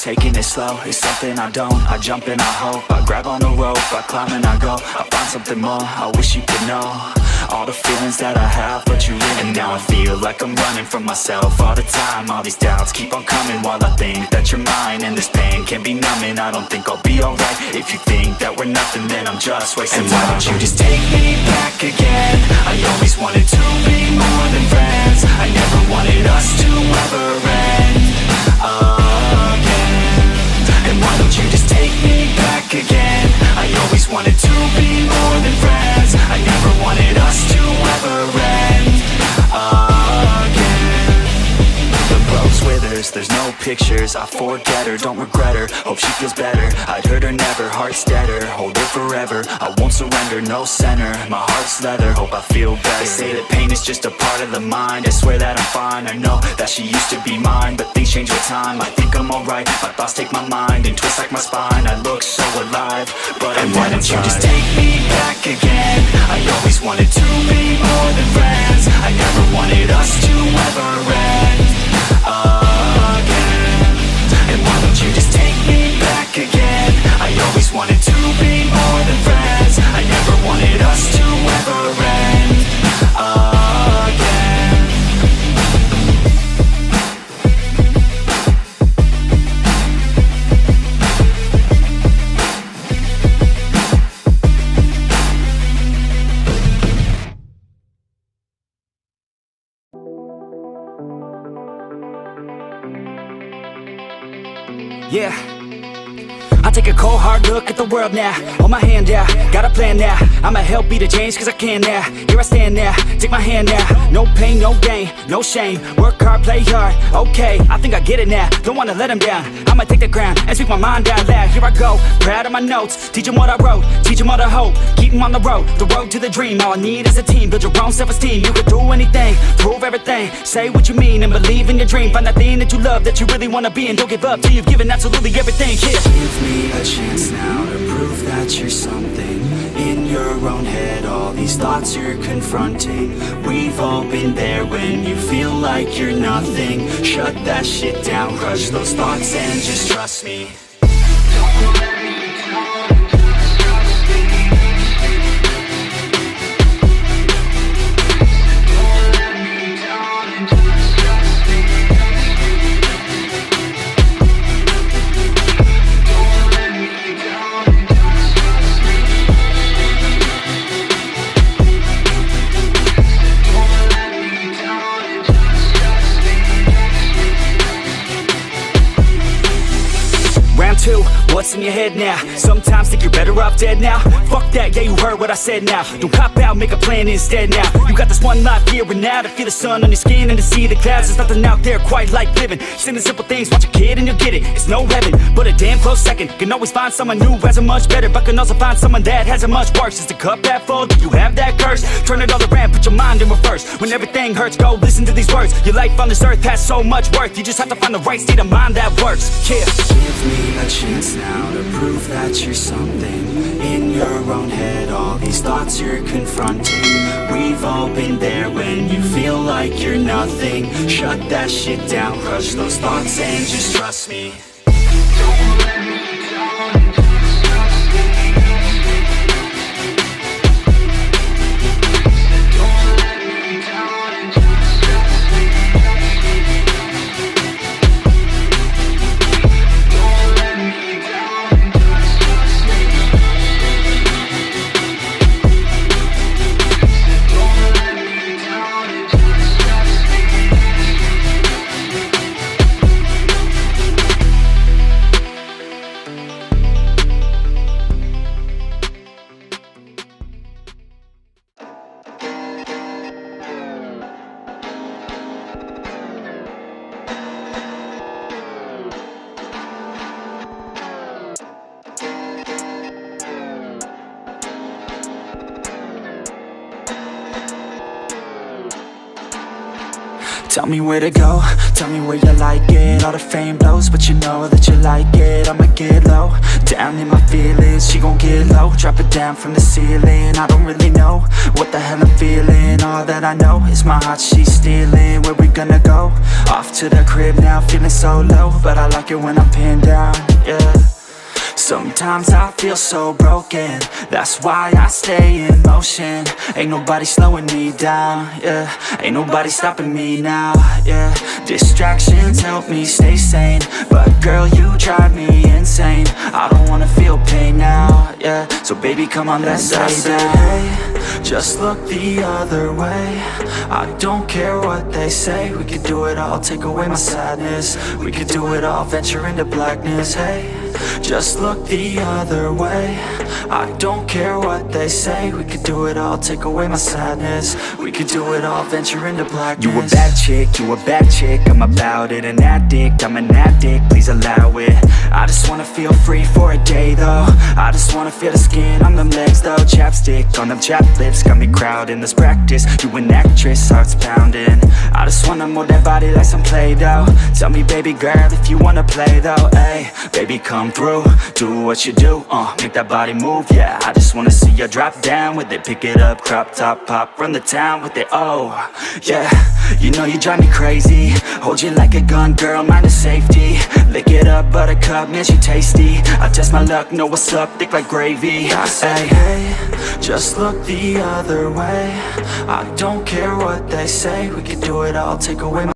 Taking it slow, it's something I don't. I jump and I hope, I grab on the rope, I climb and I go, I find something more, I wish you could know all the feelings that I have, but you really. And now I feel like I'm running from myself all the time. All these doubts keep on coming while I think that you're mine. And this pain can be numbing, I don't think I'll be alright. If you think that we're nothing, then I'm just wasting time. And why don't you just take me back again? I always wanted to be more than friends. I never wanted us to ever end again. And why don't you just take me back again? I always wanted to be more than friends. I never wanted us to ever end again. The rose withers, there's no pictures. I forget her, don't regret her. Hope she feels better, I'd hurt her never. Heart's deader, hold her forever. I won't surrender, no center. My heart's leather, hope I feel better. They say that pain is just a part of the mind. I swear that I'm fine, I know that she used to be mine. But things change with time, I think I'm alright. My thoughts take my mind and twist like my spine. I look so alive, but I'm why don't you just take me back again? I always wanted to be more than friends. I never wanted us to ever end again. And why don't you just take me back again? I always wanted to be more than friends. I never wanted us to ever end again. Yeah, I take a cold hard look at the world now. Hold my hand out, got a plan now. I'ma help be the change cause I can now. Here I stand now, take my hand now. No pain, no gain, no shame. Work hard, play hard, okay. I think I get it now, don't wanna let them down. I'ma take the ground and speak my mind out loud. Here I go, proud of my notes. Teach them what I wrote, teach them all the hope. Keep them on the road to the dream. All I need is a team, build your own self-esteem. You can do anything, prove everything. Say what you mean and believe in your dream. Find that thing that you love, that you really wanna be. And don't give up till you've given absolutely everything. Yeah. Give me a chance now to prove that you're something. In your own head, all these thoughts you're confronting. We've all been there when you feel like you're nothing. Shut that shit down, crush those thoughts and just trust me. What's in your head now? Sometimes think you're better off dead now. Fuck that, yeah, you heard what I said now. Don't cop out, make a plan instead now. You got this one life here and now, to feel the sun on your skin and to see the clouds. There's nothing out there quite like living. Just in the simple things, watch a kid and you'll get it. It's no heaven, but a damn close second. Can always find someone new who has it much better, but can also find someone that has it much worse. Is the cup that full? Do you have that curse? Turn it all around, put your mind in reverse. When everything hurts, go listen to these words. Your life on this earth has so much worth. You just have to find the right state of mind that works. Yeah. Give me a chance now to prove that you're something. In your own head, all these thoughts you're confronting. We've all been there when you feel like you're nothing. Shut that shit down, crush those thoughts and just trust me. Don't let me down, just trust me. Don't let me down, just trust me. Don't let me down, just trust me. Don't let me down, just trust me. Tell me where to go, tell me where you like it. All the fame blows, but you know that you like it. I'ma get low, down in my feelings. She gon' get low, drop it down from the ceiling. I don't really know what the hell I'm feeling. All that I know is my heart she's stealing. Where we gonna go? Off to the crib now, feeling so low, but I like it when I'm pinned down, yeah. Sometimes I feel so broken, that's why I stay in motion. Ain't nobody slowing me down, yeah. Ain't nobody stopping me now, yeah. Distractions help me stay sane, but girl, you drive me insane. I don't wanna feel pain now, yeah. So baby, come on, let's lay down. Hey, just look the other way. I don't care what they say. We could do it all, take away my sadness. We could do it all, venture into blackness. Hey, just look the other way. I don't care what they say. We could do it all, take away my sadness. We could do it all, venture into blackness. You a bad chick, you a bad chick. I'm about it, an addict, I'm an addict. Please allow it. I just wanna feel free for a day though. I just wanna feel the skin on them legs though. Chapstick on them chapped lips got me crowding. Let's practice, you an actress, heart's pounding. I just wanna move that body like some Play-Doh. Tell me baby girl if you wanna play though. Ay, baby come through, do what you do, make that body move, yeah. I just wanna see you drop down with it. Pick it up, crop top, pop, run the town with it, oh yeah. You know you drive me crazy. Hold you like a gun, girl, mind the safety. Lick it up, buttercup, man, she tasty. I test my luck, know what's up, thick like gravy. I say, hey, just look the other way. I don't care what they say. We could do it all, take away my